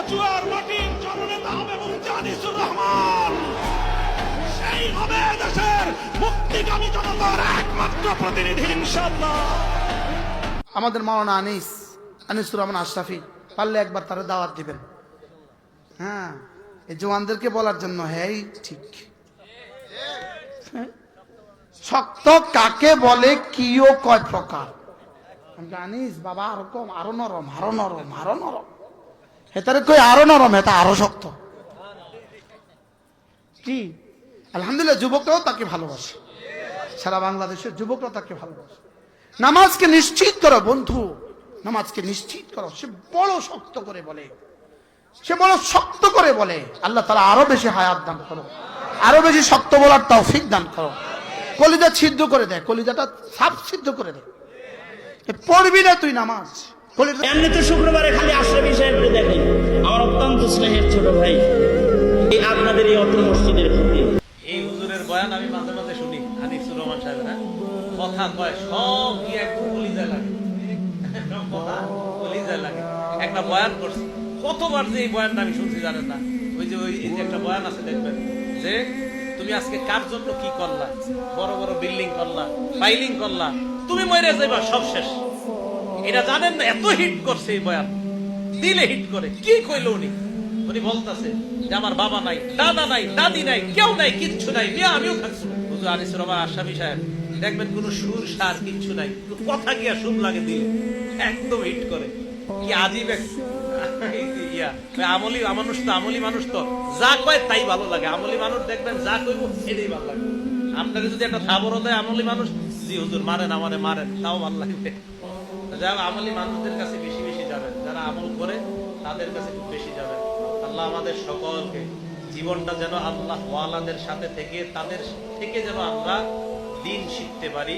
কচুয়ার মাটির জননেতা হবে মুফতি আনিসুর রহমান। সেই হবে দেশের মুক্তিকামী জনতার একমাত্র প্রতিনিধি ইনশাআল্লাহ। আমাদের মাওলানা আনিসুর রহমান আশরাফি পারলে একবার তারা দাওয়াত দিবেন। হ্যাঁ, এই জওয়ানদেরকে বলার জন্য, হ্যাঁ ঠিক। শক্ত কাকে বলে, কিও কয় প্রকার জানিস বাবা? আরো কম, আরো নরম, আরো নরম, আরো নরম। হেতারে কই আরো নরম, হেতা আরো শক্ত। কি আলহামদুলিল্লাহ, যুবকরাও তাকে ভালোবাসে, সারা বাংলাদেশের যুবকরা তাকে ভালোবাসে। নামাজকে নিশ্চিত করো বন্ধু, নামাজকে নিশ্চিত করো। সে বড় শক্ত করে বলে, সে বড় শক্ত করে বলে। আল্লাহ তাআলা আরো বেশি হায়াত দান করো, আরো বেশি শক্ত বলার তৌফিক দান করো। কলিজা ছিদ্র করে দেয়, কলিজাটা সাপ সিদ্ধ করে দেয়। পড়বি না তুই নামাজ, এমনি তো শুক্রবারে খালি আশরাফি সাহেবকে দেখেন, আমার অত্যন্ত স্নেহের ছোট ভাই। এই আপনাদের এই অত্র মসজিদের প্রতি এই হুজুরের বয়ান আমি মাঝে মাঝে শুনি, আনিসুর রহমান সাহেবের। হ্যাঁ, কথা কয় সব গিয়ে একদম কলিজায় লাগে, কথা কলিজায় লাগে। একটা বয়ান করছে, কতবার যে এই বয়ানটা আমি শুনছি জানেন না। ওই যে একটা বয়ান আছে দেখবেন, যে তুমি আজকে কার জন্য কি করলা, বড় বড় বিল্ডিং করলা, ফাইলিং করলা, তুমি মরে যাইবা, সব শেষ। এটা জানেন না, এত হিট করছে এই বয়ান, দিলে হিট করে। কি কইল উনি? উনি বলতেছে যে আমার বাবা নাই, দাদা নাই, দাদি নাই, কেউ নাই, কিচ্ছু নাই, আমিও থাকছি। হুজুর আনিসুর রহমান আশরাফি সাহেব দেখবেন কোন সুর সার কিচ্ছু নাই, কথা গিয়া সুর লাগে দিলে একদম হিট করে। কি আজীব আমলি মানুষ তো, আমলি মানুষ তো যা কয় তাই ভালো লাগে। আমলি মানুষ দেখবেন যা কইব সেটাই ভালো লাগে। আপনাকে যদি একটা খাবারও দেয় আমলি মানুষ, জি হুজুর মারেন আমারে মারেন, তাও ভালো লাগবে। যারা আমলি মানুষদের কাছে বেশি বেশি যাবেন, যারা আমল করে তাদের কাছে খুব বেশি যাবেন। আল্লাহ আমাদের সকলকে জীবনটা যেন আল্লাহ ওয়ালাদের সাথে থেকে, তাদের থেকে যেন আমরা দিন শিখতে পারি,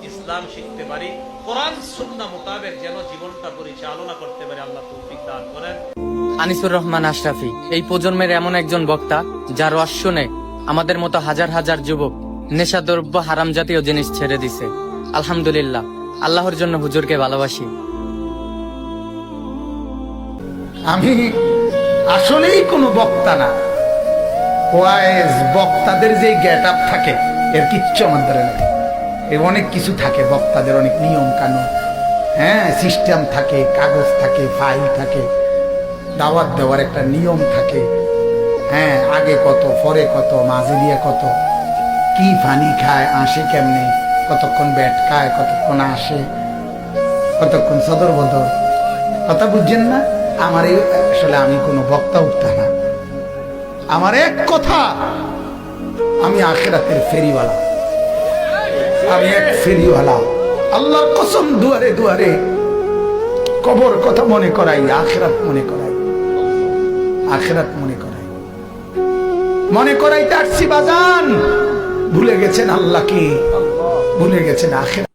ইসলাম শিখতে পারি, কোরআন সুন্নাহ মোতাবেক যেন জীবনটা পরিচালনা করতে পারি। আল্লাহ তৌফিক দান করেন। আনিসুর রহমান আশরাফি এই প্রজন্মের এমন একজন বক্তা, যার ওয়াজ শুনে আমাদের মতো হাজার হাজার যুবক নেশাদ্রব্য, হারাম জাতীয় জিনিস ছেড়ে দিছে। আলহামদুলিল্লাহ, আল্লাহর জন্য হুজুরকে ভালোবাসি। আমি আসলেই কোনো বক্তা না। ওয়াইজ বক্তাদের যে গেট আপ থাকে, এর কিচ্ছু আমার ধরে নেই। এর অনেক কিছু থাকে বক্তাদের, অনেক নিয়ম কানুন, হ্যাঁ, সিস্টেম থাকে, কাগজ থাকে, ফাইল থাকে, দাওয়াত দেওয়ার একটা নিয়ম থাকে। হ্যাঁ, আগে কত, পরে কত, মাঝে দিয়ে কত, কি পানি খায়, আসে কেমনে, কতক্ষণ ব্যাট খায়, কতক্ষণ আসে, কতক্ষণ সদর বদর, কথা বুঝছেন না? আমার আসলে আমি কোনো বক্তা উঠতা না। আমার এক কথা, আমি আখিরাতের ফেরিওয়ালা, আমি এক ফেরিওয়ালা। আল্লাহর কসম, দুয়ারে দুয়ারে কবর কথা মনে করাই, আখিরাত মনে করাই, আখিরাত মনে করাই, মনে করাইতে আসছি বাজান। ভুলে গেছেন আল্লাহকে, ভুলে গেছেন আখিরাত।